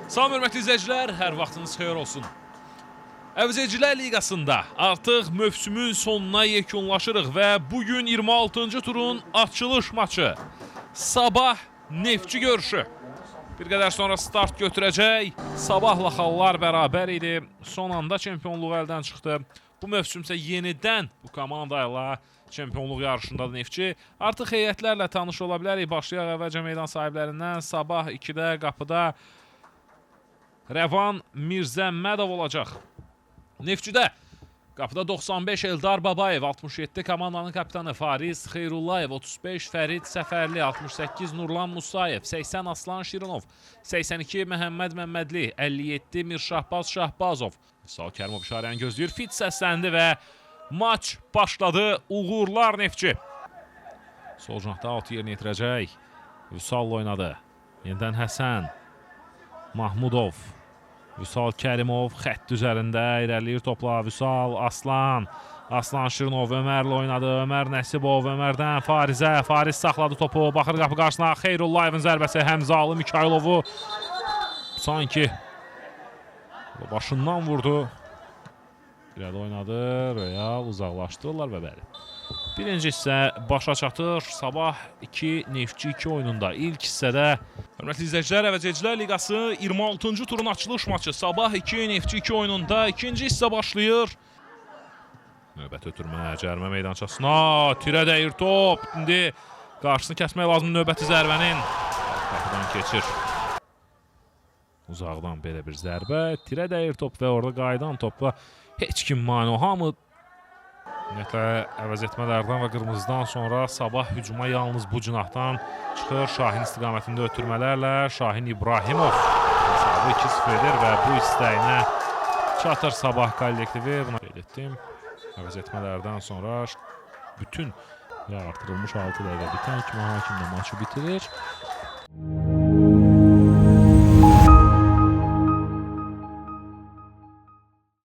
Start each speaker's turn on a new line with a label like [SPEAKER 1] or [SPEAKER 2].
[SPEAKER 1] Salam hörmətli izləyicilər, hər vaxtınız xeyir olsun. Əvəzecilər Liqasında artıq mövsümün sonuna yekunlaşırıq və bugün 26-cı turun açılış maçı Sabah Neftçi görüşü bir qədər sonra start götürəcək. Sabahla xallar bərabər idi, son anda çempionluğu əldən çıxdı. Bu mövsümsə yenidən bu komanda ilə çempionluq yarışındadır Neftçi. Artıq heyətlərlə tanış ola bilərik. Başlayaq əvvəlcə meydan sahiblərindən. Sabah 2-də qapıda Rəvan Mirzəmmədov olacaq. Neftçidə qapıda 95 Eldar Babayev, 67 komandanın kapitanı Fariz Xeyrullayev, 35 Fərid Səfərli, 68 Nurlan Musayev, 80 Aslan Şirinov, 82 Məhəmməd Məmmədli, 57 Mirşahbaz Şahbazov. Vüsal Kərimov işarəni gözləyir, fit səsləndi və maç başladı. Uğurlar Neftçi. Sol cinahda out yerinə yetirəcək. Vüsal oynadı. Yenidən Həsən Mahmudov. Vüsal Kərimov xətt üzərində irəliləyir topla. Vüsal, Aslan Şirinov Ömərlə oynadı. Ömər Nəsibov Ömərdən Farizə. Fariz saxladı topu. Baxır qapı qarşısına. Xeyrullayevin zərbəsi Həmzalı Mikhaylovu sanki başından vurdu. İrəli oynadı. Real uzaqlaşdırırlar və bəli. Birinci hissə başa çatır. Sabah 2, Neftçi 2 oyununda. İlk hissədə hörmətli izləyicilər, Əvəzecilər Liqası 26-cı turun açılış maçı Sabah 2, Neftçi 2 oyununda. İkinci hissə başlayır. Növbət ötürmə, cərimə meydançasına. Tirə dəyir top. İndi qarşısını kəsmək lazım növbəti zərbənin. Qapıdan keçir. Uzaqdan belə bir zərbə. Tirə dəyir top və orada qayıdan topla heç kim mani o. Hamı ümumiyyətlə əvəz etmələrdən və qırmızıdan sonra Sabah hücuma yalnız bu cinahdan çıxır. Şahin istiqamətində ötürmələrlə Şahin İbrahimov hesabı 2-0 edir və bu istəyinə çatır Sabah kollektivi. Buna qeyd etdim. Əvəz etmələrdən sonra bütün artırılmış 6 dəqiqə bitən kimi hakim də maçı bitirir.